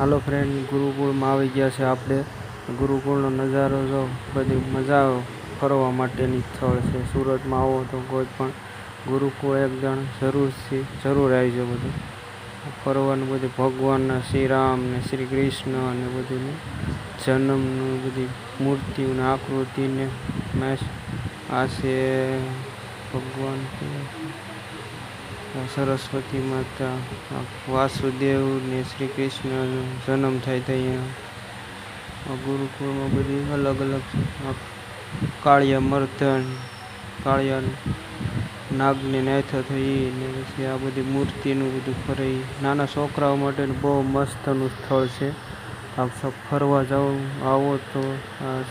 હાલો friend, ગુરુકુળમાં આવી ગયા છે આપણે. ગુરુકુળનો નજારો જો, બધી મજા ફરવા માટેની સ્થળ છે. સુરતમાં આવો તો કોઈ પણ ગુરુકુળ એકદમ જરૂર આવી જાય. બધું ફરવાનું, બધું ભગવાનના શ્રી રામ ને શ્રી કૃષ્ણ અને બધું જન્મનું બધી મૂર્તિઓને આકૃતિને આ છે ભગવાન સરસ્વતી માતા, વાસુદેવ ને શ્રી કૃષ્ણ જન્મ થાય તો અહીંયા ગુરુકુળમાં બધી અલગ અલગ કાળિયા મર્દન, કાળિયા નાગની નાથ થઈ ને પછી આ બધી મૂર્તિનું બધું ફરાઈ નાના છોકરાઓ માટેનું બહુ મસ્તનું સ્થળ છે. આપ સબ ફરવા આવો તો આ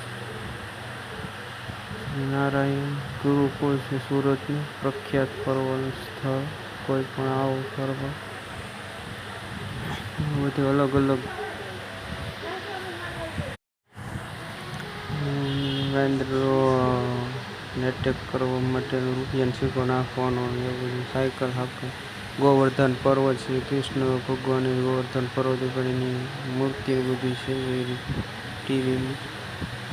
નારાયણ ગુરુકુળ છે સુરતનું પ્રખ્યાત ફરવાનું સ્થળ. કોઈ પણ આવો ફરવા, બધું અલગ અલગ નેટેક કરવા માટેનું રૂપિયાનો સિક્કો નાખવાનો એ બધું સાયકલ હાકે. ગોવર્ધન પર્વત, શ્રી કૃષ્ણ ભગવાન ગોવર્ધન પર્વત ઉપરની મૂર્તિ બધી છે. એ રીતે ટીવીની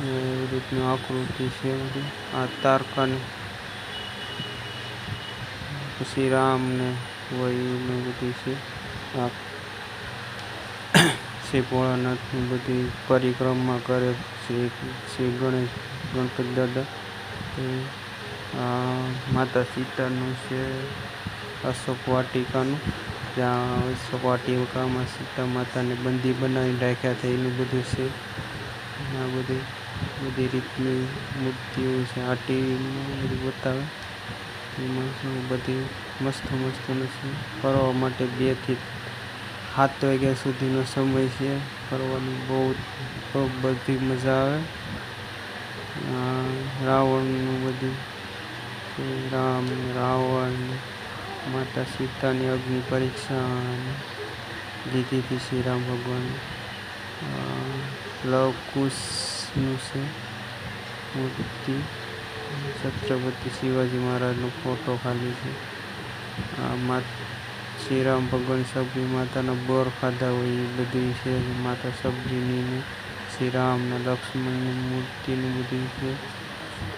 એવી રીતની આકૃતિ છે બધી. આ તારકાને પછી રામ ને હોય ને બધી છે. આ શ્રી ભોળાનાથની બધી પરિક્રમા કરે શ્રી ગણપતિ દાદા. માતા સીતાનું છે અશોક વાટિકાનું, ત્યાં અશોક વાટિકામાં સીતા માતાને બંદી બનાવીને રાખ્યા હતા એનું બધું છે. આ બધી રીતની મૂર્તિઓ છે. આ ટીવીમાં બધું બતાવે. એમાં શું બધી મસ્ત છે. ફરવા માટે 2 થી 7 વાગ્યા સુધીનો સમય છે. ફરવાની બહુ બધી મજા આવે. રાવણનું બધું રામ, રાવણ, માતા સીતાની અગ્નિ પરીક્ષા લીધી હતી શ્રી રામ ભગવાન. લવકુશનું છે મૂર્તિ. છત્રપતિ શિવાજી મહારાજનો ફોટો ખાલી છે. શ્રી રામ ભગવાન સબરી માતાના બોર ખાધા હોય એ બધી છે. માતા સબરીની ને શ્રી રામ ને લક્ષ્મણની મૂર્તિનું બધું છે.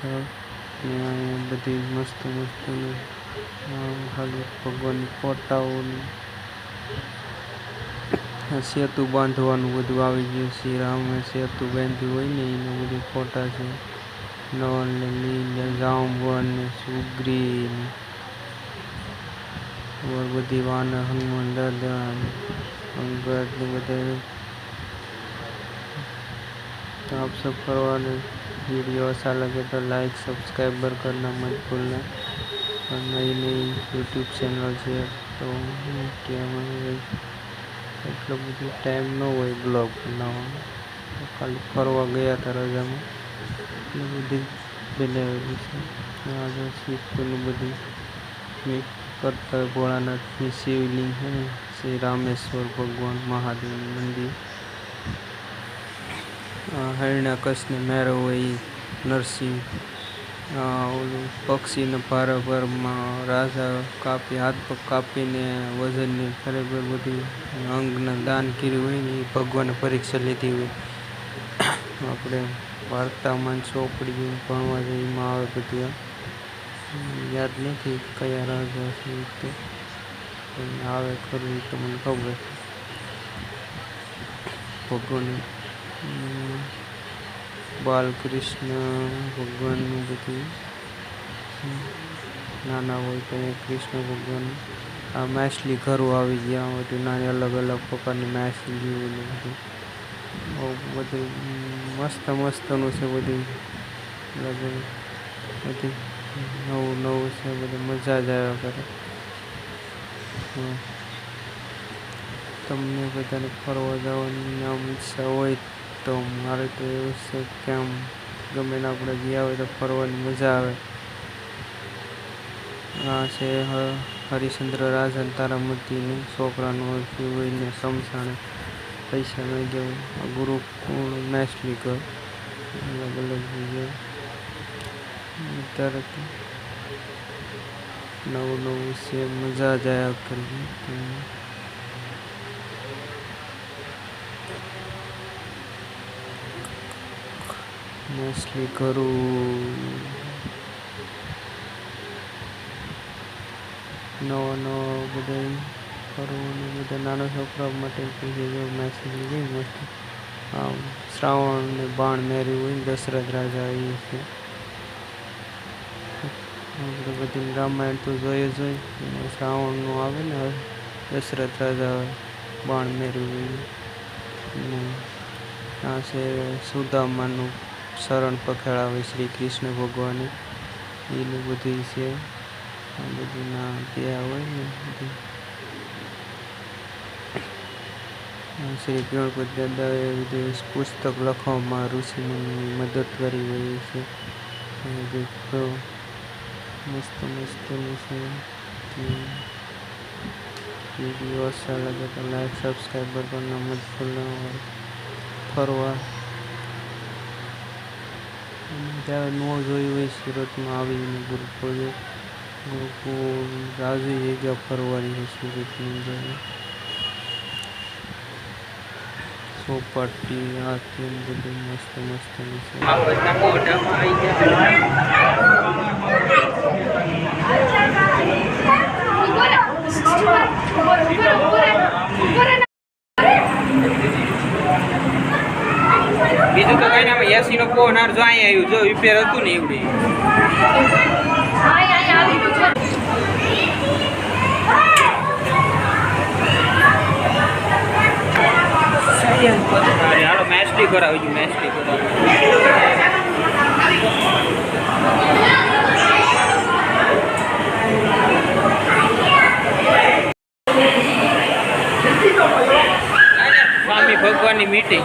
અહીંયા બધી મસ્ત ખાલી ભગવાનની ફોટાઓની સેતુ બાંધવાનું બધું આવી ગયું. શ્રી રામે સેતુ બાંધ્યું હોય ને એનું બધું ફોટા છે. નળ ને લીલ, જાંબુવાન ને સુગ્રી ને બધી વાના, હનુમાન દાદા અંગદ ને બધા. तो आप सब करवाने वीडियो अच्छा लगे तो लाइक सब्सक्राइबर करना मत भूलना. और नई यूट्यूब चैनल છે તો એટલો બધો ટાઈમ ન હોય બ્લોગ બનાવવાનો. ખાલી ફરવા ગયા હતા રજામાં એટલે બધી બનાવેલી છે. આજે શિવનું બધું કરતા હોય. ભોળાનાથની શિવલિંગ છે ને, શ્રી રામેશ્વર ભગવાન મહાદેવનું મંદિર. હિરણ્યકશને મેરો હોય નરસિંહ, ઓલું પક્ષીને ભારમાં રાજા હાથ પગ કાપીને વજનની ખરેખર બધી અંગને દાન કર્યું હોય ને એ ભગવાને પરીક્ષા લીધી હોય. આપણે વાર્તામાં ચોપડી ભણવા જઈએ એમાં આવે બધું. યાદ નથી કયા રાજા છે તો આવે ખરું તો મને ખબર. ભગવાન બાલકૃષ્ણ ભગવાનનું બધું નાના હોય તો કૃષ્ણ ભગવાન. આ માછલી ઘરો આવી ગયા. બધું નાની અલગ અલગ પ્રકારની માછલી બધું મસ્તનું છે. બધું અલગ બધી નવું છે. બધું મજા જ આવ્યા કરે. તમને બધાને ફરવા જવાની આમ ઈચ્છા હોય તો મારે તો એવું છે કે આમ ગમે ને આપણે ગયા હોય તો ફરવાની મજા આવે. આ છે હરિશ્ચંદ્ર રાજા તારામતીને છોકરાનું હોય ને સમસાણે પૈસા નહીં દેવું. ગુરુકુળ માછલી ઘર અલગ અલગ જગ્યાએ અત્યારે નવું છે. મજા જ આવ્યા કરવી. મોસ્ટલી ઘરું નવો બધા કરવાનું બધા નાના છોકરાઓ માટે મેસેજ મોસ્ટલી શ્રાવણ ને બાણ મેર્યું હોય ને દશરથ રાજા એ છે. આપણે બધી રામાયણ તો જોઈએ જ હોય. શ્રાવણનું આવે ને દશરથ રાજા બાણ મેર્યું હોય. આ છે સુદામાનું શરણ પકડાવે શ્રી કૃષ્ણ ભગવાને એનું બધી છે. આ બધું ના ત્યાં હોય ને બધી શ્રી ગણપતિ દાદાએ બધું પુસ્તક લખવામાં ઋષિમુનિની મદદ કરી હોય છે. મસ્ત મસ્તનું છે. વિડીયો अच्छा लगे तो लाइक सब्सक्राइब करना मत भूलना. ફરવા જ્યારે ન જોયું હોય સુરતમાં આવીને ગુરુકુળ રાજી જગ્યા ફરવાની છે સુરતની અંદર. ચોપાટી આ તેમ બધું મસ્ત મસ્ત છે. બીજું તો કઈ ના એસી નો ફોન જો અહીંયા આવ્યું જો રિપેર હતું ને એવડી હાલો મેસ્ટી કરાવી મેસ્ટી સ્વામી ભગવાનની મીટિંગ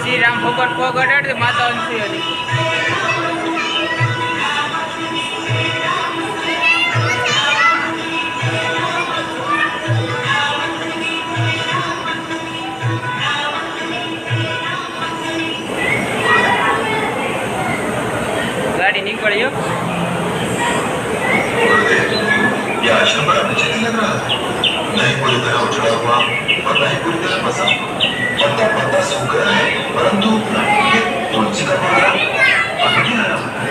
શ્રી રામ ભગવાન પગ અડાડે માતા અંશી હતી. गाड़ी निकलियो यह आश्रम बड़ा विचित्र लग रहा है. नहीं पूरी तरह उजड़ा हुआ और नहीं पूरी तरह बसा. पत्ता पत्ता सूख गया है परंतु ये तुलसी का पौधा अभी भी हरा हुआ है.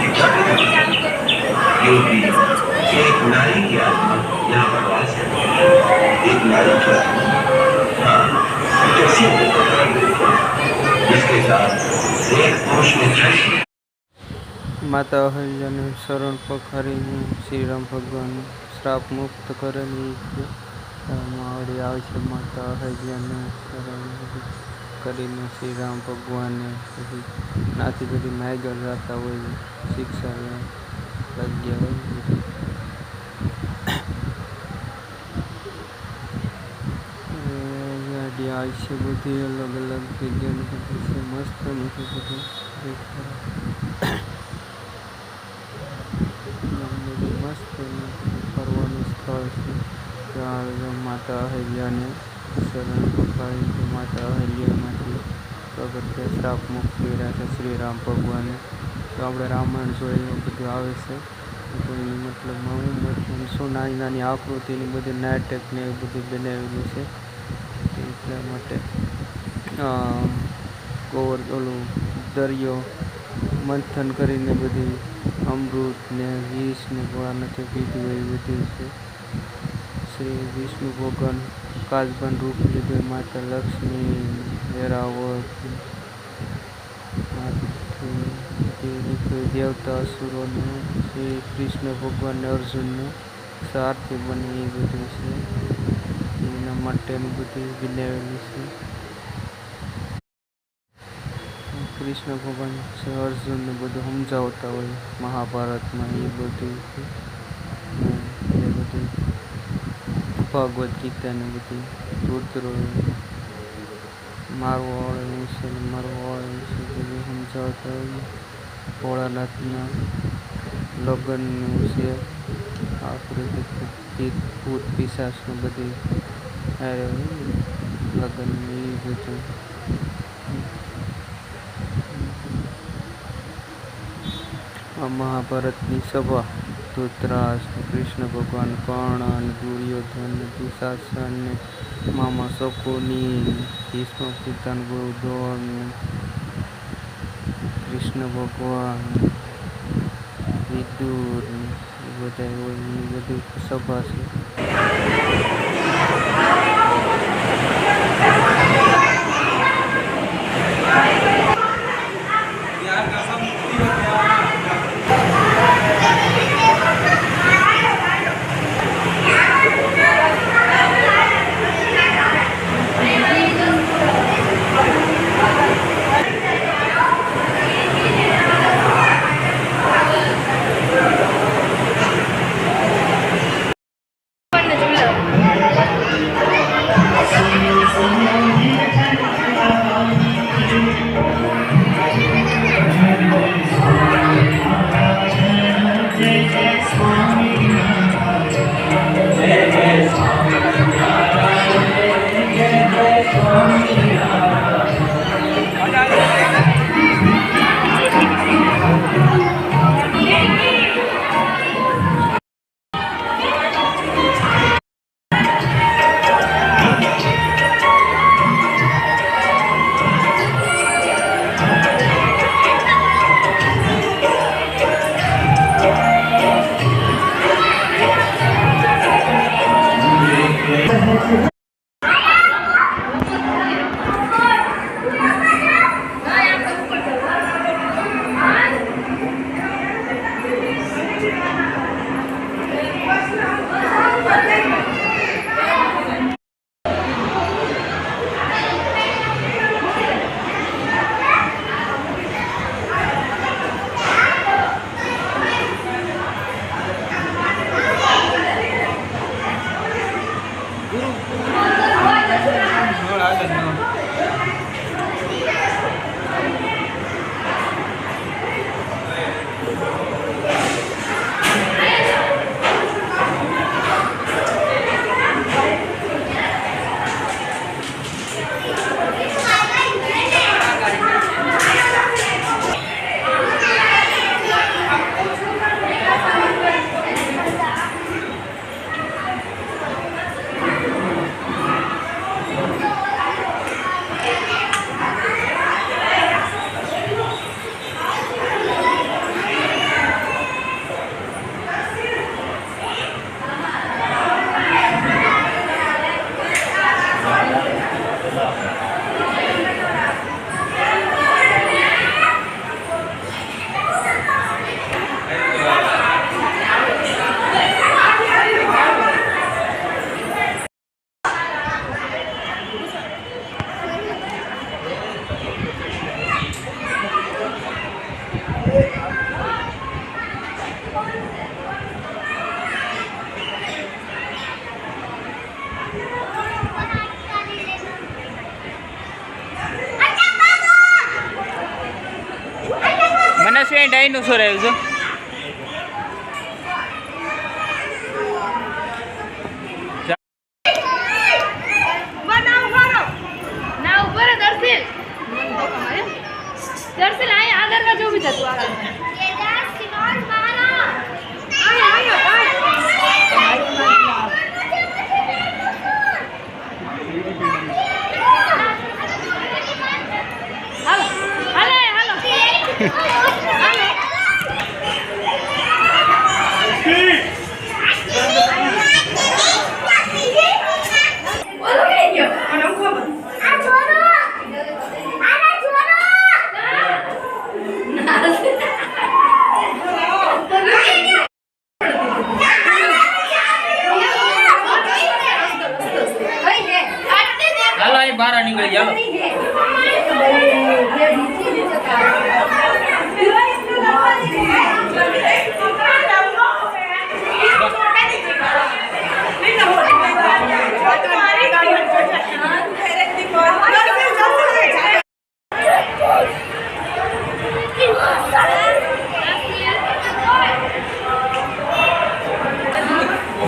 ये क्या कर रहा है? क्योंकि एक नारी की आत्मा यहाँ पर वास है. एक नारी की आत्मा हाँ तुलसी इसके साथ एक पुरुष ने छठी માતા અહલ્યાને શરણ પખારીને શ્રીરામ ભગવાન શ્રાપ મુક્ત કરેલી છે. આવડી આવે છે માતા અહલ્યાને શરણ કરીને શ્રી રામ ભગવાને પછી નાથી બધી માગર જતા હોય શિક્ષા લાગ્યા હોય બધી. ગાડી આવી છે બધી અલગ અલગ જગ્યાની બધી છે, મસ્ત નથી બધું બધું મસ્ત ફરવાનું સ્થળ છે. ત્યાં માતા અહિલ્યાને શરણ પકડી માતા અહિલ્યામાંથી પગથિયા શ્રાપ મુક્ત કર્યા છે શ્રી રામ ભગવાને. તો આપણે રામાયણ જોઈએ એવું બધું આવે છે. તો એની મતલબમાં હું મતલબ શું નાની નાની આકૃતિની બધી નાટક ને એવું બધું બનાવેલું છે. એટલા માટે ઓલું દરિયો મંથન કરીને બધી અમૃત ને વિષ ને ભોળાનાથે પીધું એ બધું છે. શ્રી વિષ્ણુ ભગવાન કાચબાન રૂપ લીધું, માતા લક્ષ્મી વેરાવત દેવતા અસુરોને શ્રી કૃષ્ણ ભગવાનને અર્જુનને સારથી બને એ બધું છે. એના માટેનું બધું બનાવેલું છે. કૃષ્ણ ભગવાન છે અર્જુનને બધું સમજાવતા હોય મહાભારતમાં એ બધું છે. એ બધું ભગવદ્ ગીતાને બધી રુદ્રો મારવા વાળું છે ને મરવા વાળું છે બધું સમજાવતા હોય. ભોળાનાથના લગ્નનું છે આપણે ભૂત પિશાચનું બધી લગ્ન એ બધું. આ મહાભારતની સભા ધૃતરાષ્ટ્ર, કૃષ્ણ ભગવાન, કર્ણ અને દુર્યોધન, દુશાસન ને મામા શકુની, ભીષ્મ પિતાન ગુરુ દ્રોણ, કૃષ્ણ ભગવાન, વિદુર એ બધા હોય એ બધી સભા છે. ડાયનોસોર આવ્યું છે. दरअसल आए आधार का जो भी था तू आ रहा બહાર નીકળી જાઓ.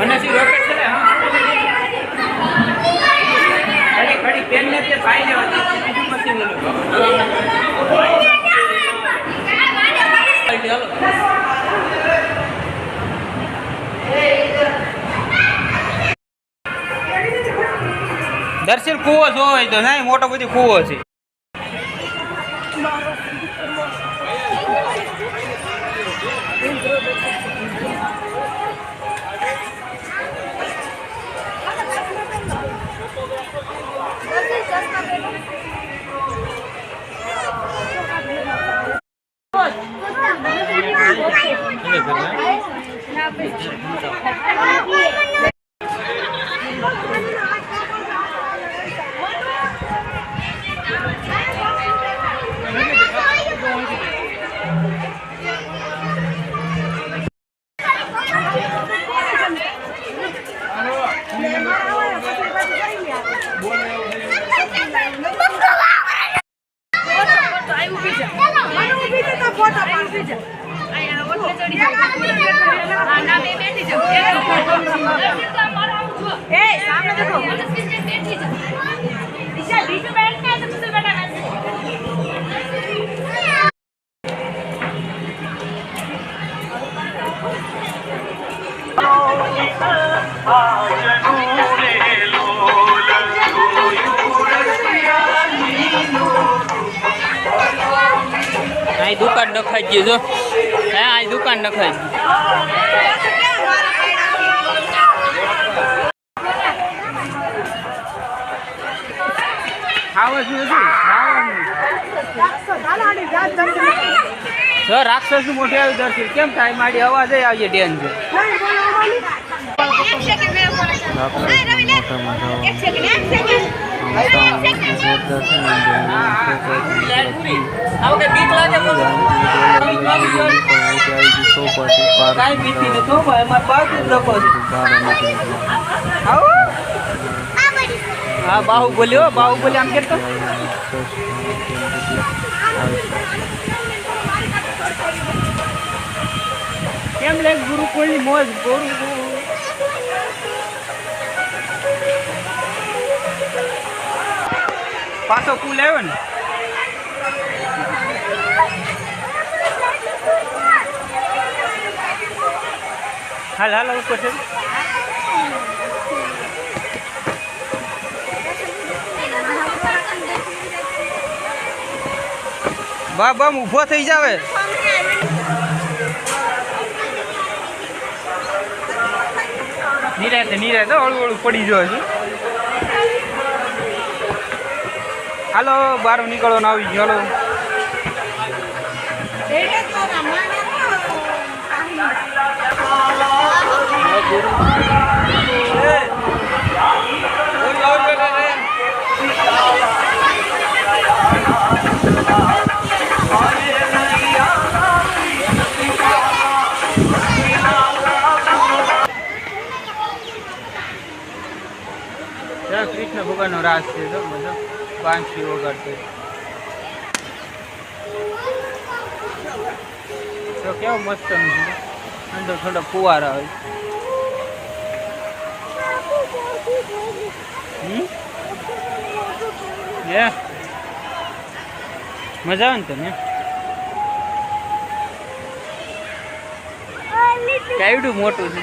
મને સી રોકેટ છે ને હા ખડી પેન ને તે ભાઈ લેવા બીજું મશીન લો દર્શન કૂવો જોવો તો નહીં મોટો બધી કૂવો છે. અહીં દુકાન નખાઈ ગયું જો હે અહીં દુકાન નખાઈ ગયું. ખાવા શું હતું સર રાક્ષસ મોટી આવી દર્શન કેમ થાય મારી અવાજ આવીએ ડેન છે. હા બાહુબલી આમ કેતો કેમ લે ગુરુકુળની મોજ પાછો પુલ આવ્યો ને હાલ ઉપર છે. બામ ઊભો થઈ જાવે નિરાતે હળવું પડી જાય છે. હાલો બહાર નીકળવાનો આવી ગયો. હાલો કૃષ્ણ ભગવાનનો રાસ છે તો બધો બાંસરી વગાડતો. તો કેવો મસ્ત અંદર થોડા ફુવારા હોય. મજા આવે ને તને? કેવડું મોટું છે.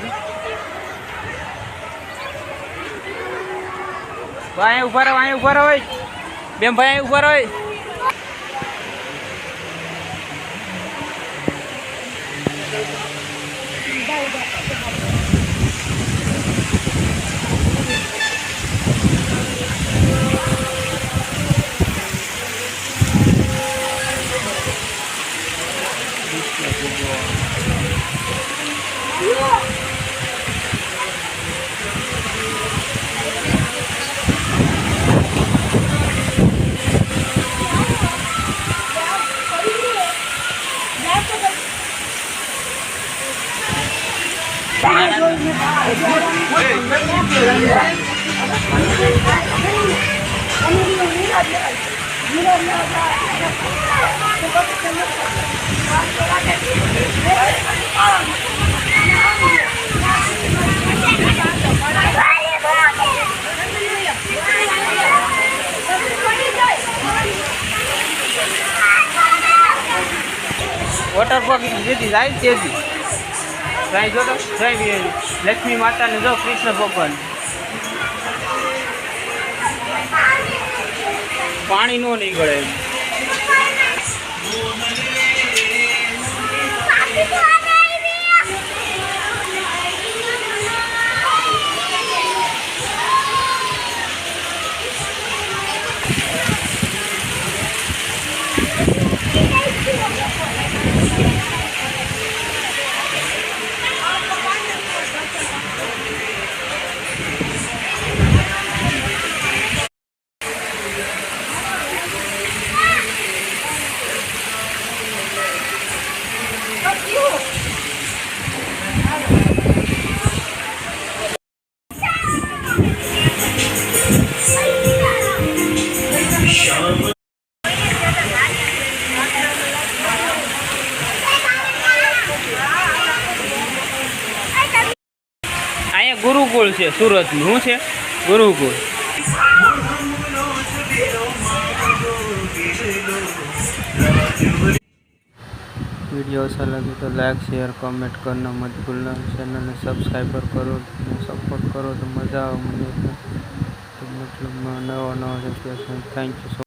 ભાઈ ઉભા રહો, અહીં ઉભા રહો હોય બેમ, ભાઈ અહીં ઉભા રહો હોય. વોટર પાર્ક જેથી જાય તેથી ત્યાં જો તો લક્ષ્મી માતાને જો, કૃષ્ણ ભગવાન પાણી નો નીકળે. અહીંયા ગુરુકુળ છે સુરતનું. શું છે? ગુરુકુળ. वीडियो अच्छा लगे तो लाइक शेयर कमेंट करना मत भूलना. चैनल ने सब्सक्राइबर करो, सपोर्ट करो तो मज़ा આવે મને. तो मतलब नवा नवा रिक्वेस्ट. Thank you so